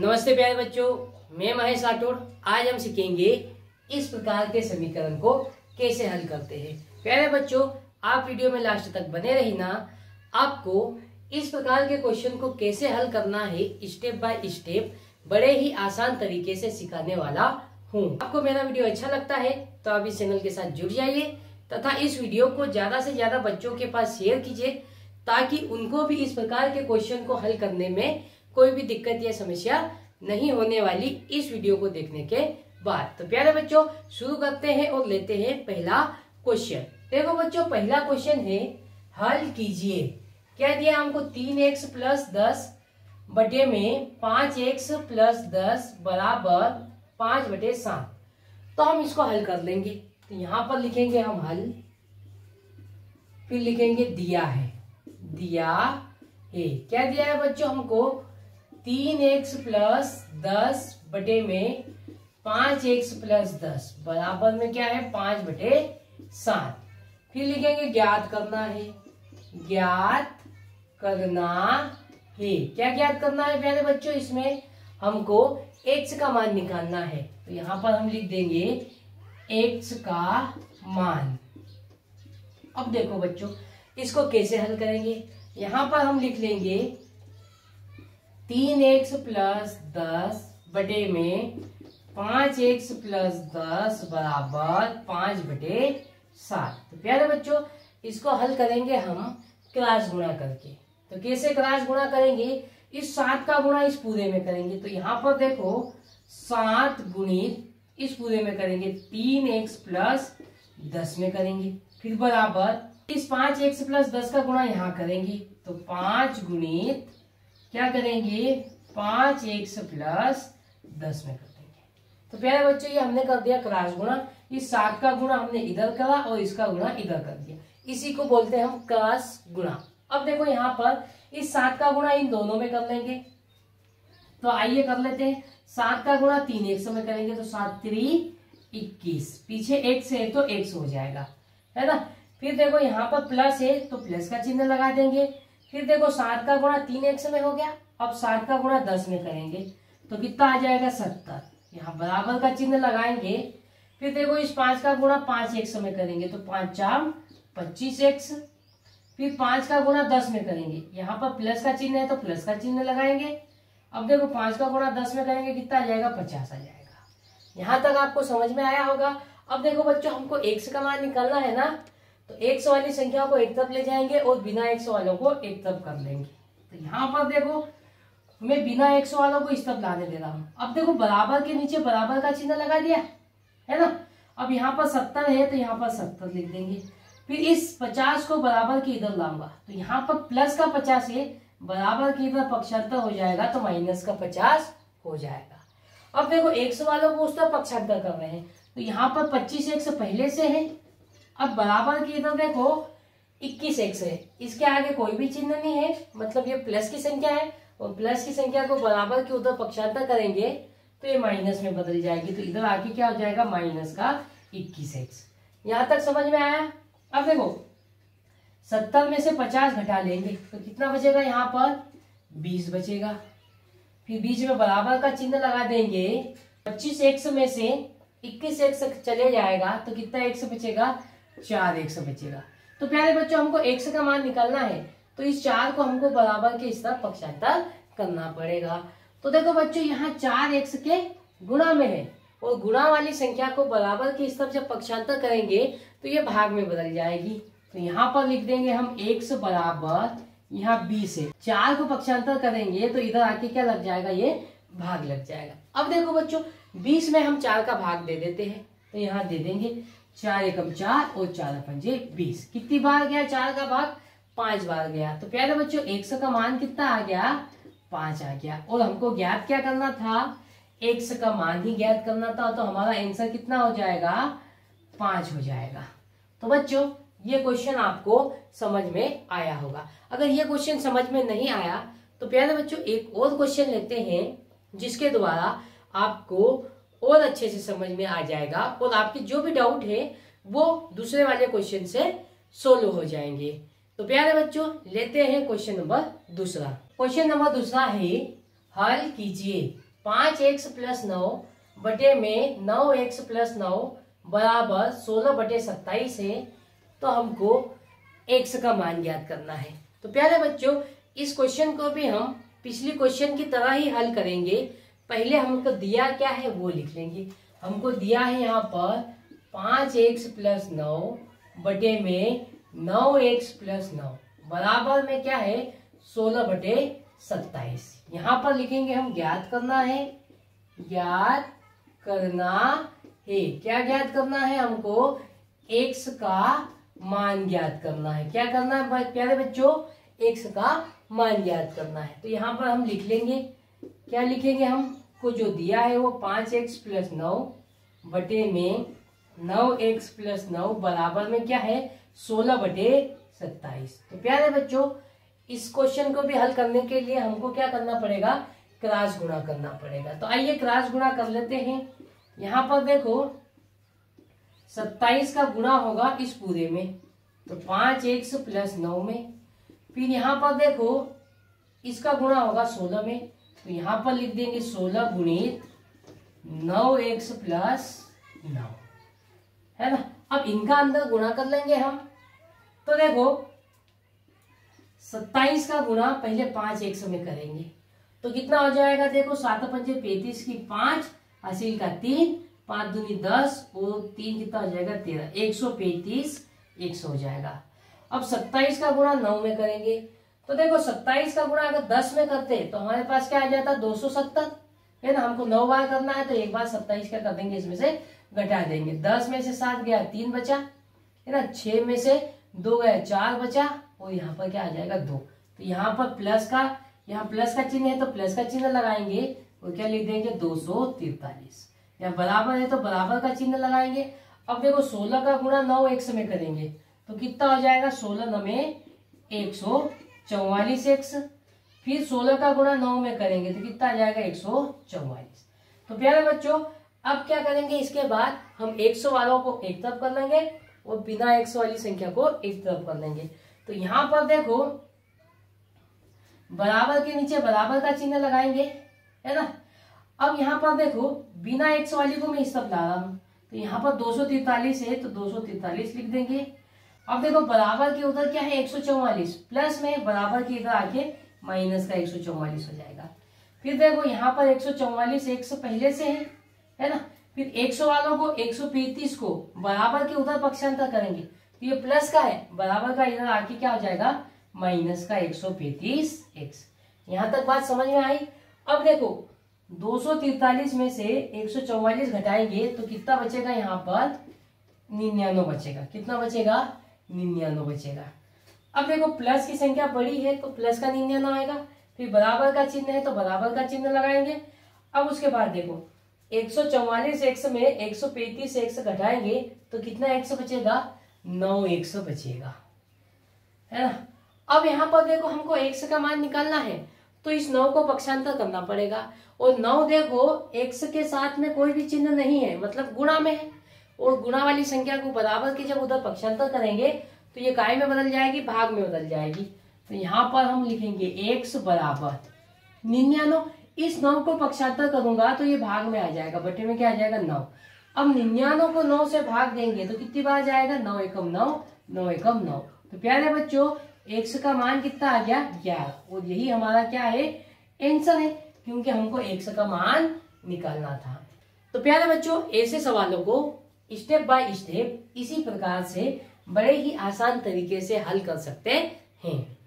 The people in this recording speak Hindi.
नमस्ते प्यारे बच्चों, मैं महेश राठौड़। आज हम सीखेंगे इस प्रकार के समीकरण को कैसे हल करते हैं। प्यारे बच्चों, आप वीडियो में लास्ट तक बने रहना। आपको इस प्रकार के क्वेश्चन को कैसे हल करना है स्टेप बाय स्टेप बड़े ही आसान तरीके से सिखाने वाला हूँ। आपको मेरा वीडियो अच्छा लगता है तो आप इस चैनल के साथ जुड़ जाइए तथा इस वीडियो को ज्यादा से ज्यादा बच्चों के पास शेयर कीजिए ताकि उनको भी इस प्रकार के क्वेश्चन को हल करने में कोई भी दिक्कत या समस्या नहीं होने वाली इस वीडियो को देखने के बाद। तो प्यारे बच्चों, शुरू करते हैं और लेते हैं पहला क्वेश्चन। देखो बच्चों, पहला क्वेश्चन है हल कीजिए। क्या दिया हमको 3x प्लस 10 बटे में 5x प्लस 10 बराबर 5/7। तो हम इसको हल कर लेंगे। तो यहाँ पर लिखेंगे हम हल, फिर लिखेंगे दिया है। क्या दिया है बच्चों हमको 3x प्लस 10 बटे में 5x प्लस 10 बराबर में क्या है 5/7। फिर लिखेंगे ज्ञात करना है। क्या ज्ञात करना है प्यारे बच्चों, इसमें हमको x का मान निकालना है। तो यहाँ पर हम लिख देंगे x का मान। अब देखो बच्चों, इसको कैसे हल करेंगे। यहाँ पर हम लिख लेंगे 3x प्लस 10 बटे में 5x प्लस 10 बराबर 5/7। तो प्यारे बच्चों, इसको हल करेंगे हम क्रॉस गुणा करके। तो कैसे क्रॉस गुणा करेंगे, इस 7 का गुणा इस पूरे में करेंगे। तो यहाँ पर देखो 7 गुणित इस पूरे में करेंगे 3x प्लस 10 में करेंगे। फिर बराबर इस 5x प्लस 10 का गुणा यहाँ करेंगे। तो 5 गुणित क्या करेंगे 5x प्लस 10 में कर देंगे। तो प्यारे बच्चों, ये हमने कर दिया क्रॉस गुणा। इस 7 का गुणा हमने इधर करा और इसका गुणा इधर कर दिया। इसी को बोलते हैं हम क्रॉस गुणा। अब देखो यहाँ पर इस 7 का गुणा इन दोनों में कर लेंगे। तो आइए कर लेते हैं। 7 का गुणा 3x में करेंगे तो 7 3 21, पीछे x है तो x हो जाएगा, है ना। फिर देखो यहाँ पर प्लस है तो प्लस का चिन्ह लगा देंगे। फिर देखो 7 का गुणा 3x में हो गया। अब 7 का गुणा 10 में करेंगे तो कितना आ जाएगा 70। यहाँ बराबर का चिन्ह लगाएंगे। फिर देखो इस 5 का गुणा 5x में करेंगे तो 5 4 25x। फिर 5 का गुणा 10 में करेंगे, यहाँ पर प्लस का चिन्ह है तो प्लस का चिन्ह लगाएंगे। अब देखो 5 का गुणा 10 में करेंगे कितना आ जाएगा 50 आ जाएगा। यहाँ तक आपको समझ में आया होगा। अब देखो बच्चों, हमको x का मान निकालना है ना, तो x वाली संख्या को एक तरफ ले जाएंगे और बिना x वालों को एक तरफ कर लेंगे। तो यहाँ पर देखो मैं बिना x वालों को इस तरफ लाने दे रहा हूँ। अब देखो बराबर के नीचे बराबर का चिन्ह लगा दिया, है ना। अब यहाँ पर 70 है तो यहाँ पर 70 लिख देंगे। फिर इस 50 को बराबर के इधर लाऊंगा तो यहाँ पर प्लस का 50 है, बराबर के इधर पक्षांतर हो जाएगा तो माइनस का 50 हो जाएगा। अब देखो x वालों को उस तरफ पक्षांतर कर रहे हैं तो यहाँ पर 25x पहले से है। अब बराबर के इधर देखो 21x है, इसके आगे कोई भी चिन्ह नहीं है, मतलब ये प्लस की संख्या है और प्लस की संख्या को बराबर के उधर पक्षांतर करेंगे तो ये माइनस में बदल जाएगी। तो इधर आके क्या हो जाएगा माइनस का 21x। यहाँ तक समझ में आया। अब देखो 70 में से 50 घटा लेंगे तो कितना बचेगा, यहाँ पर 20 बचेगा। फिर बीच में बराबर का चिन्ह लगा देंगे। 25x में से 21x चले जाएगा तो कितना x बचेगा 4x बचेगा। तो प्यारे बच्चों, हमको x का मान निकालना है तो इस 4 को हमको बराबर के इस तरफ पक्षांतर करना पड़ेगा। तो देखो बच्चों, यहाँ 4x के गुणा में है और गुणा वाली संख्या को बराबर के इस तरफ जब पक्षांतर करेंगे तो ये भाग में बदल जाएगी। तो यहाँ पर लिख देंगे हम x बराबर यहाँ 20 है। 4 को पक्षांतर करेंगे तो इधर आके क्या लग जाएगा, ये भाग लग जाएगा। अब देखो बच्चों, 20 में हम 4 का भाग दे देते हैं तो यहाँ दे देंगे 4 एकम 4 और 4 पंजे 20। कितनी बार गया 4 का भाग, 5 बार गया। तो प्यारे बच्चों, x का मान कितना आ गया 5 आ गया। और हमको ज्ञात क्या करना था, x का मान ही ज्ञात करना था। तो हमारा आंसर कितना हो जाएगा 5 हो जाएगा। तो बच्चों, ये क्वेश्चन आपको समझ में आया होगा। अगर ये क्वेश्चन समझ में नहीं आया तो प्यारे बच्चों, एक और क्वेश्चन लेते हैं जिसके द्वारा आपको और अच्छे से समझ में आ जाएगा और आपके जो भी डाउट है वो दूसरे वाले क्वेश्चन से सोल्व हो जाएंगे। तो प्यारे बच्चों, लेते हैं क्वेश्चन नंबर दूसरा। क्वेश्चन नंबर दूसरा है हल कीजिए। 5x प्लस 9 बटे में 9x प्लस 9 बराबर 16/27 है। तो हमको x का मान ज्ञात करना है। तो प्यारे बच्चों, इस क्वेश्चन को भी हम पिछली क्वेश्चन की तरह ही हल करेंगे। पहले हमको दिया क्या है वो लिख लेंगे। हमको दिया है यहाँ पर 5x प्लस 9 बटे में 9x प्लस 9 बराबर में क्या है 16/27। यहाँ पर लिखेंगे हम ज्ञात करना है। ज्ञात करना है, क्या ज्ञात करना है हमको? x का मान ज्ञात करना है। क्या करना है प्यारे बच्चों? x का मान ज्ञात करना है। तो यहाँ पर हम लिख लेंगे, क्या लिखेंगे? हमको जो दिया है वो 5x प्लस 9 बटे में 9x प्लस 9 बराबर में क्या है 16/27। तो प्यारे बच्चों, इस क्वेश्चन को भी हल करने के लिए हमको क्या करना पड़ेगा? क्रॉस गुणा करना पड़ेगा। तो आइए क्रॉस गुणा कर लेते हैं। यहाँ पर देखो 27 का गुणा होगा इस पूरे में, तो 5x प्लस 9 में। फिर यहाँ पर देखो इसका गुणा होगा 16 में, तो यहाँ पर लिख देंगे 16 गुणित 9x प्लस 9, है ना। अब इनका अंदर गुणा कर लेंगे हम। तो देखो 27 का गुणा पहले 5x में करेंगे तो कितना हो जाएगा? देखो 7 पंजे 35 की 5, हासिल का 3, 5 दूनी 10 और 3 कितना हो जाएगा 13, 135 100 हो जाएगा। अब 27 का गुणा 9 में करेंगे तो देखो 27 का गुणा अगर 10 में करते तो हमारे पास क्या आ जाता? 270, है ना। हमको 9 बार करना है तो एक बार 27 क्या कर देंगे, इसमें से घटा देंगे। 10 में से 7 गया 3 बचा, है ना। 6 में से 2 गया 4 बचा, और यहाँ पर क्या आ जाएगा 2। तो यहाँ पर प्लस का, यहाँ प्लस का चिन्ह है तो प्लस का चिन्ह लगाएंगे और क्या लिख देंगे 243। यहाँ बराबर है तो बराबर का चिन्ह लगाएंगे। अब देखो 16 का गुणा 9x में करेंगे तो कितना हो जाएगा? 16 9 144x। फिर 16 का गुणा 9 में करेंगे तो कितना आ जाएगा 144। तो प्यारे बच्चों, अब क्या करेंगे? इसके बाद हम 100 वालों को एक तरफ कर लेंगे और बिना 100 वाली संख्या को एक तरफ कर लेंगे। तो यहाँ पर देखो बराबर के नीचे बराबर का चिन्ह लगाएंगे, है ना। अब यहाँ पर देखो बिना 100 वाली को मैं इस तरफ ला रहा हूं, तो यहाँ पर 243 है तो 243 लिख देंगे। अब देखो बराबर के उधर क्या है 144, प्लस में बराबर के इधर आके माइनस का 144 हो जाएगा। फिर देखो यहाँ पर 144 100 पहले से है ना। फिर 100 वालों को 135 को बराबर के उधर पक्षांतर करेंगे तो ये प्लस का है, बराबर का इधर आके क्या हो जाएगा माइनस का 135x। यहाँ तक बात समझ में आई। अब देखो 243 में से 144 घटाएंगे तो कितना बचेगा? यहाँ पर 99 बचेगा। कितना बचेगा? 99 बचेगा। अब देखो प्लस की संख्या बड़ी है तो प्लस का 99 आएगा। फिर बराबर का चिन्ह है तो बराबर का चिन्ह लगाएंगे। अब उसके बाद देखो 144x में 135x घटाएंगे तो कितना x बचेगा? 9x बचेगा, है ना। अब यहाँ पर देखो हमको x का मान निकालना है तो इस 9 को पक्षांतर करना पड़ेगा। और 9 देखो x के साथ में कोई भी चिन्ह नहीं है, मतलब गुणा में है। और गुणा वाली संख्या को बराबर के जब उधर पक्षांतर करेंगे तो ये काय में बदल जाएगी, भाग में बदल जाएगी। तो यहाँ पर हम लिखेंगे x बराबर 99। इस 9 को पक्षांतर करूंगा तो ये भाग में आ जाएगा, बटे में क्या आ जाएगा 9। अब 99 को 9 से भाग देंगे तो कितनी बार जाएगा? 9 एकम 9, 9 एकम 9। तो प्यारे बच्चों x का मान कितना आ गया? 11। और यही हमारा क्या है? आंसर है, क्योंकि हमको x का मान निकालना था। तो प्यारे बच्चों ऐसे सवालों को स्टेप बाय स्टेप इसी प्रकार से बड़े ही आसान तरीके से हल कर सकते हैं।